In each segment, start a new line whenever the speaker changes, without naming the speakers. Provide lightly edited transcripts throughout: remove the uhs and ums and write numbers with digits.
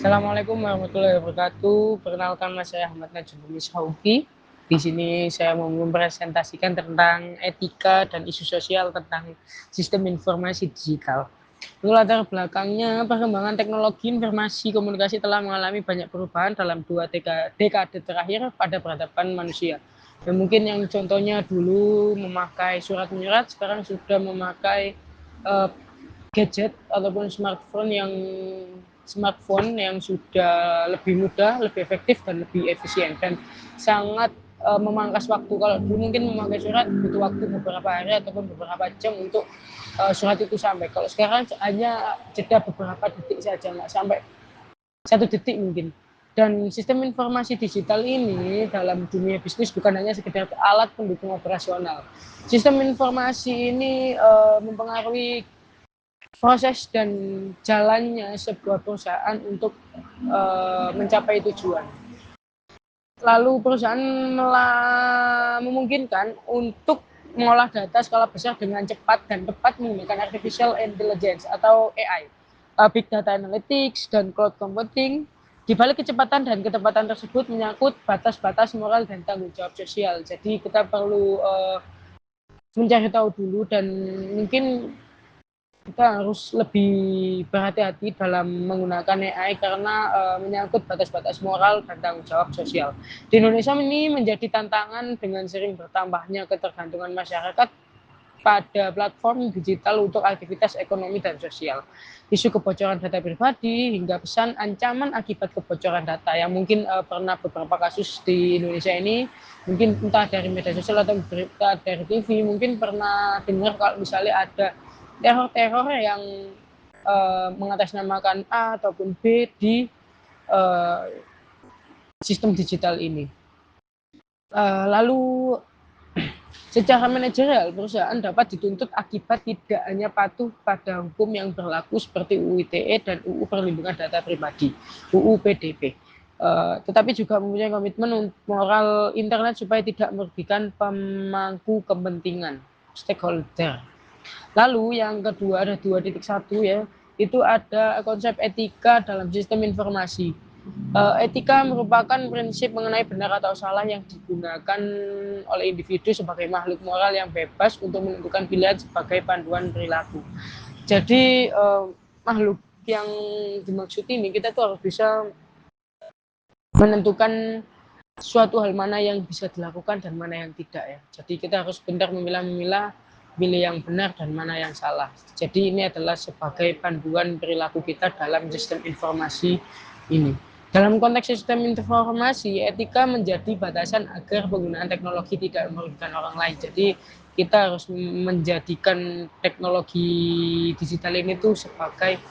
Assalamualaikum warahmatullahi wabarakatuh. Perkenalkan, nama saya Ahmad Najib Shauki. Di sini saya mau mempresentasikan tentang etika dan isu sosial tentang sistem informasi digital. Untuk latar belakangnya, perkembangan teknologi informasi komunikasi telah mengalami banyak perubahan dalam dua dekade terakhir pada peradaban manusia. Dan mungkin yang contohnya dulu memakai surat menyurat, sekarang sudah memakai uh, gadget ataupun smartphone yang sudah lebih mudah, lebih efektif dan lebih efisien dan sangat memangkas waktu. Kalau dulu mungkin memakai surat butuh waktu beberapa hari ataupun beberapa jam untuk surat itu sampai. Kalau sekarang hanya jeda beberapa detik saja, nggak sampai 1 detik mungkin. Dan sistem informasi digital ini dalam dunia bisnis bukan hanya sekedar alat pendukung operasional. Sistem informasi ini mempengaruhi proses dan jalannya sebuah perusahaan untuk mencapai tujuan. Lalu perusahaan memungkinkan untuk mengolah data skala besar dengan cepat dan tepat menggunakan artificial intelligence atau AI, big data analytics dan cloud computing. Di balik kecepatan dan ketepatan tersebut menyangkut batas-batas moral dan tanggung jawab sosial. Jadi kita perlu mencari tahu dulu dan mungkin kita harus lebih berhati-hati dalam menggunakan AI karena menyangkut batas-batas moral dan tanggung jawab sosial. Di Indonesia ini menjadi tantangan dengan sering bertambahnya ketergantungan masyarakat pada platform digital untuk aktivitas ekonomi dan sosial. Isu kebocoran data pribadi hingga pesan ancaman akibat kebocoran data yang mungkin pernah beberapa kasus di Indonesia ini, mungkin entah dari media sosial atau berita dari TV, mungkin pernah dengar kalau misalnya ada teror-teror yang mengatasnamakan A ataupun B di uh, sistem digital ini. Lalu secara manajerial, perusahaan dapat dituntut akibat tidak hanya patuh pada hukum yang berlaku seperti UU ITE dan UU Perlindungan Data Pribadi, UU PDP. Tetapi juga mempunyai komitmen moral internet supaya tidak merugikan pemangku kepentingan, stakeholder. Lalu yang kedua ada 2.1 ya, itu ada konsep etika dalam sistem informasi. Etika merupakan prinsip mengenai benar atau salah yang digunakan oleh individu sebagai makhluk moral yang bebas untuk menentukan pilihan sebagai panduan perilaku. Jadi makhluk yang dimaksud ini kita tuh harus bisa menentukan suatu hal mana yang bisa dilakukan dan mana yang tidak ya. Jadi kita harus benar memilah-milah pilih yang benar dan mana yang salah. Jadi ini adalah sebagai panduan perilaku kita dalam sistem informasi ini. Dalam konteks sistem informasi, etika menjadi batasan agar penggunaan teknologi tidak merugikan orang lain. Jadi kita harus menjadikan teknologi digital ini tuh sebagai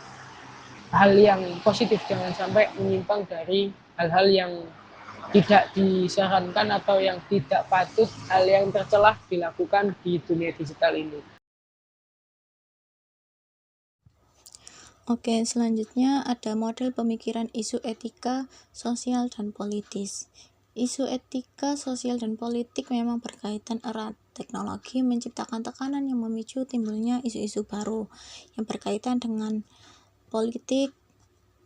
hal yang positif, jangan sampai menyimpang dari hal-hal yang tidak disarankan atau yang tidak patut, hal yang tercelah dilakukan di dunia digital ini.
Oke, selanjutnya ada model pemikiran isu etika, sosial, dan politis. Isu etika, sosial, dan politik memang berkaitan erat. Teknologi menciptakan tekanan yang memicu timbulnya isu-isu baru yang berkaitan dengan politik,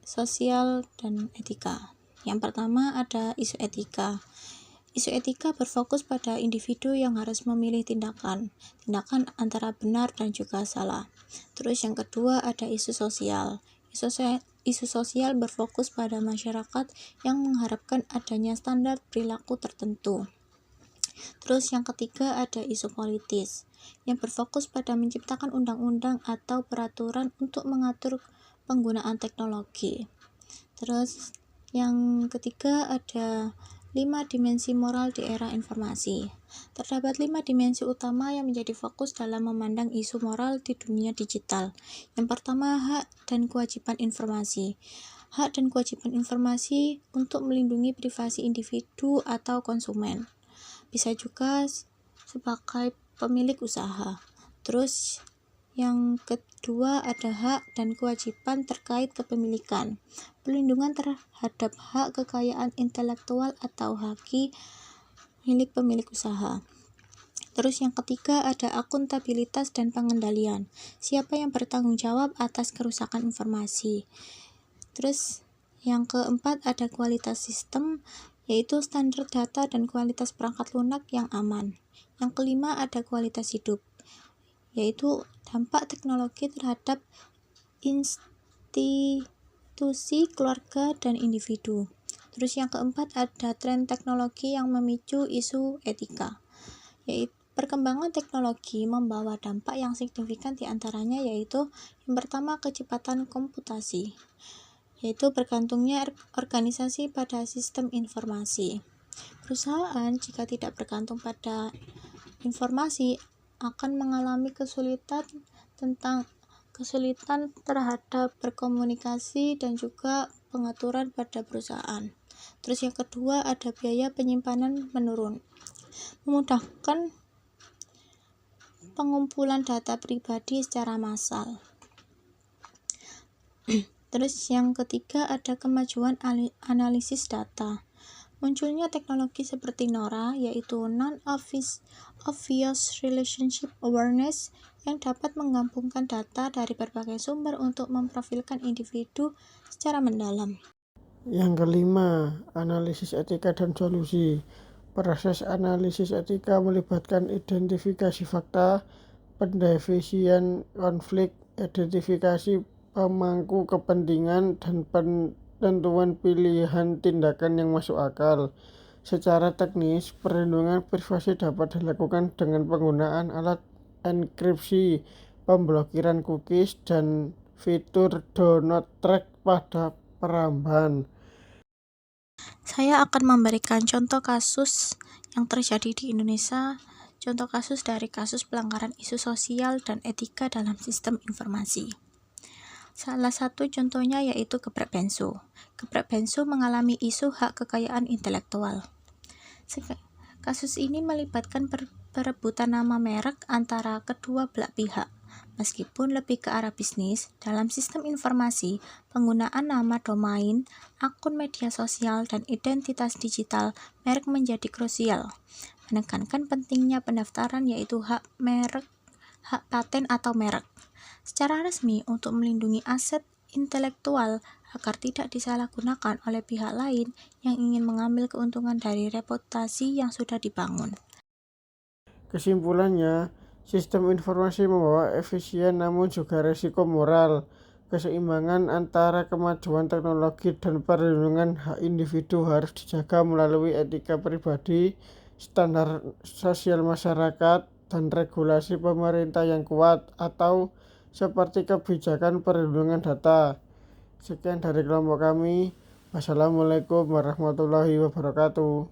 sosial, dan etika. Yang pertama ada isu etika. Isu etika berfokus pada individu yang harus memilih tindakan antara benar dan juga salah. Terus yang kedua ada isu sosial. Isu sosial berfokus pada masyarakat yang mengharapkan adanya standar perilaku tertentu. Terus yang ketiga ada isu politis, yang berfokus pada menciptakan undang-undang atau peraturan untuk mengatur penggunaan teknologi. Terus yang ketiga ada 5 dimensi moral di era informasi. Terdapat 5 dimensi utama yang menjadi fokus dalam memandang isu moral di dunia digital. Yang pertama, hak dan kewajiban informasi. Hak dan kewajiban informasi untuk melindungi privasi individu atau konsumen. Bisa juga sebagai pemilik usaha. Terus yang kedua ada hak dan kewajiban terkait kepemilikan. Pelindungan terhadap hak kekayaan intelektual atau haki milik pemilik usaha. Terus yang ketiga ada akuntabilitas dan pengendalian. Siapa yang bertanggung jawab atas kerusakan informasi. Terus Yang keempat ada kualitas sistem, yaitu standar data dan kualitas perangkat lunak yang aman. Yang kelima ada kualitas hidup, yaitu dampak teknologi terhadap institusi, keluarga, dan individu. Terus yang keempat ada tren teknologi yang memicu isu etika, yaitu perkembangan teknologi membawa dampak yang signifikan diantaranya yaitu yang pertama kecepatan komputasi, yaitu bergantungnya organisasi pada sistem informasi. Perusahaan jika tidak bergantung pada informasi akan mengalami kesulitan terhadap berkomunikasi dan juga pengaturan pada perusahaan. Terus yang kedua ada biaya penyimpanan menurun, memudahkan pengumpulan data pribadi secara massal. Terus yang ketiga ada kemajuan analisis data. Munculnya teknologi seperti NORA, yaitu Non-Obvious Relationship Awareness, yang dapat menggabungkan data dari berbagai sumber untuk memprofilkan individu secara mendalam.
Yang kelima, analisis etika dan solusi. Proses analisis etika melibatkan identifikasi fakta, pendefinisian konflik, identifikasi pemangku kepentingan, dan penentuan pilihan tindakan yang masuk akal. Secara teknis, perlindungan privasi dapat dilakukan dengan penggunaan alat enkripsi, pemblokiran cookies, dan fitur Do Not Track pada perambahan.
Saya akan memberikan contoh kasus yang terjadi di Indonesia, contoh kasus dari kasus pelanggaran isu sosial dan etika dalam sistem informasi. Salah satu contohnya yaitu Geprek Bensu. Geprek Bensu mengalami isu hak kekayaan intelektual. Kasus ini melibatkan perebutan nama merek antara kedua belah pihak. Meskipun lebih ke arah bisnis, dalam sistem informasi, penggunaan nama domain, akun media sosial, dan identitas digital merek menjadi krusial, menekankan pentingnya pendaftaran yaitu hak paten atau merek secara resmi untuk melindungi aset intelektual agar tidak disalahgunakan oleh pihak lain yang ingin mengambil keuntungan dari reputasi yang sudah dibangun.
Kesimpulannya, sistem informasi membawa efisien namun juga risiko moral. Keseimbangan antara kemajuan teknologi dan perlindungan hak individu harus dijaga melalui etika pribadi, standar sosial masyarakat, dan regulasi pemerintah yang kuat atau seperti kebijakan perlindungan data. Sekian dari kelompok kami. Wassalamualaikum warahmatullahi wabarakatuh.